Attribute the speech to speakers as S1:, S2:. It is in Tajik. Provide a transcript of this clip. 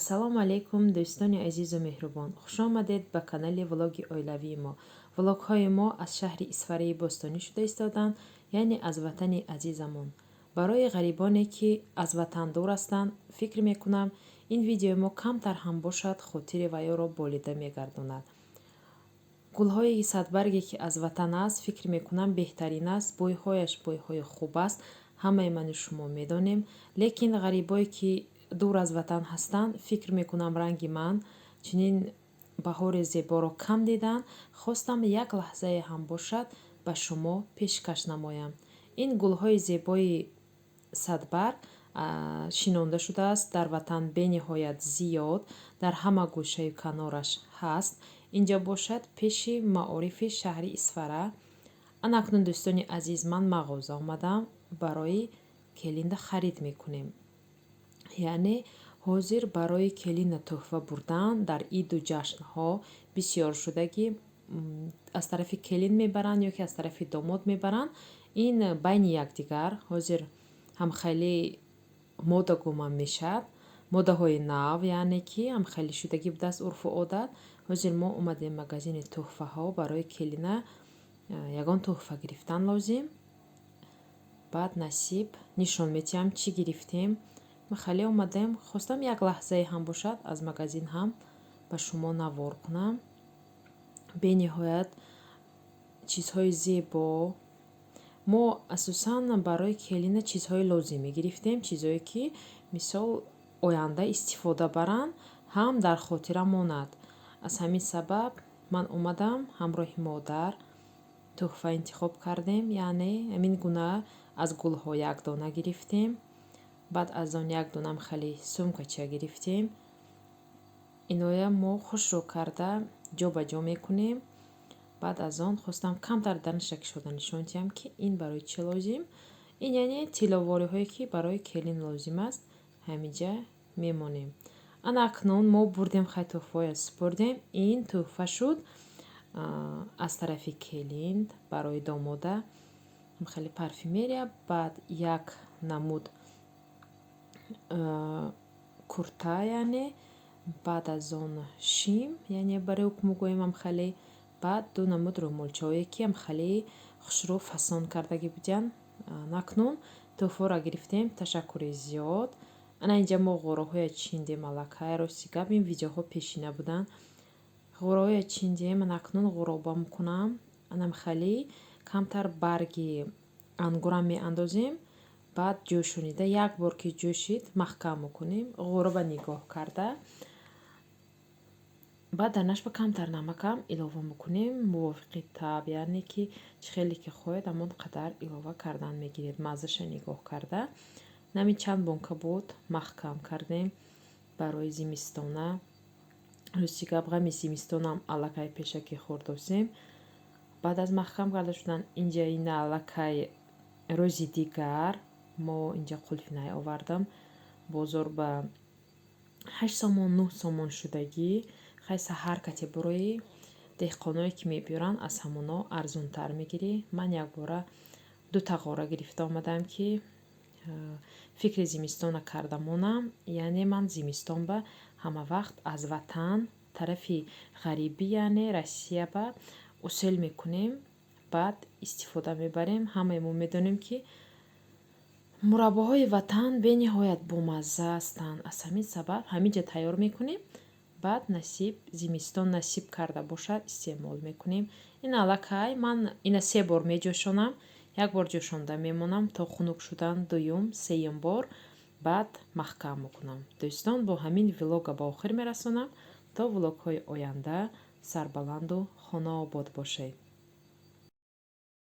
S1: ассалому алайкум дӯстони азизу меҳрубон, хуш омадед ба канали влоги оилавии мо. Влогҳои мо аз шаҳри Исфараи бостонӣ шуда истоданд, яъне аз ватани азизамон. Барои ғарибоне ки аз ватан дур ҳастанд, фикр мекунам ин видеои мо камтар ҳам бошад хотири ваёро болида мегардонад. гулҳои садбарге ки аз ватан аст, фикр мекунам беҳтарин аст, бӯйҳояш бӯйҳои хуб аст, ҳамаи ману шумо медонем, лекин ғарибое ки дур аз ватан ҳастанд, фикр мекунам ранги ман чунин баҳори зеборо кам дидан, хостам як лаҳзае ҳам бошад ба шумо пешкаш намоям. Ин гулҳои зебои садбарг шинонда шудааст дар ватан бениҳоят зиёд, дар ҳама гӯшаю канораш ҳаст. Инҷо бошад пеши маорифи шаҳри Исфара. Анакнун дӯстони азиз, ман мағоза омадам, барои келинда харид мекунем. яъне ҳозир барои келина тӯҳфа бурдан дар иду ҷашнҳо бисёр шудагӣ аз тарафи келин мебаранд ё ки аз тарафи домод мебаранд. Ин байни якдигар ҳозир ҳам хеле мода гуман мешавад, модаҳои нав, яъне ки ҳам хеле шудагӣ будааст урфу одат. ҳозир мо омадем магазини тӯҳфаҳо барои келина ягон тӯҳфа гирифтан лозим. баъд насиб нишон медиҳам чӣ гирифтем. хеле омадем, хостам як лаҳзае ҳам бошад аз магазин ҳам ба шумо навор кунам. бениҳоят чизҳои зебо. мо асосан барои келина чизҳои лозимӣ гирифтем, чизҳое ки мисол оянда истифода баранд, ҳам дар хотира монад. аз ҳамин сабаб ман омадам ҳамроҳи модар тӯҳфа интихоб кардем, яъне ҳамин гуна аз гулҳо як дона гирифтем. баъд аз он як донам хеле сумкача гирифтем. иноя мо хушро карда ҷо ба ҷо мекунем. баъд аз он хостам камтар дарнаша кишода нишон диҳам ки ин барои чӣ лозим. ин яъне тилловориҳое ки барои келин лозим аст, ҳаминҷа мемонем. ана акнун мо бурдем хай тӯҳфаҳоя супурдем. ин тӯҳфа шуд аз тарафи келин барои домода хеле парфюмерия, баъд як намуд курта, яъне баъд аз он шим, яъне барои укмугоем амхале, баъд ду намуд рӯмолчаое ки амхале хушрӯ фасон кардагӣ буданд. накнун тӯҳфаро гирифтем. ташаккури зиёд. ана инҷа мо ғораҳоя чиндем аллакай, рости гап ин видеоҳо пешина буданд. ғораҳоя чиндем, накнун ғуроба мекунам. анам хеле камтар барги ангурам меандозем. баъд ҷӯшонида, як бор ки ҷӯшид маҳкам мекунем, ғуроба нигоҳ карда. баъд дар нашба камтар намакам илова мекунем, мувофиқи таб, яъне ки чӣ хеле ки хоҳед ҳамон қадар илова кардан мегиред, маззаша нигоҳ карда. намин чанд бонка буд маҳкам кардем барои зимистона. рости гап ғами зимистонам аллакай пешакӣ хурдосем. баъд аз маҳкам карда шудан, инҷа ина аллакай рӯзи дигар мо инҷа қулфи най овардам. бозор ба 8 сомон 9 сомон шудагӣ. хайса ҳар категорияи деҳқоное ки мебиёранд аз ҳамоно арзонтар мегирӣ. ман якбора 2 тағора гирифта омадам ки фикри зимистона карда монам. яъне ман зимистон ба ҳамавақт аз ватан тарафи ғарибӣ, яъне Россия ба усел мекунем, баъд истифода мебарем. ҳамаи мо медонем ки мураббоҳои ватан бениҳоят бомазза ҳастанд. аз ҳамин сабаб ҳаминҷа тайёр мекунем, баъд насиб зимистон насиб карда бошад истеъмол мекунем. ин аллакай ман ина 3 бор меҷӯшонам. як бор ҷӯшонда мемонам то хунук шудан, дуюм сеюм бор, баъд маҳкам мекунам. дӯстон, бо ҳамин влога ба охир мерасонам. то влогҳои оянда сарбаланду хонаобод бошед.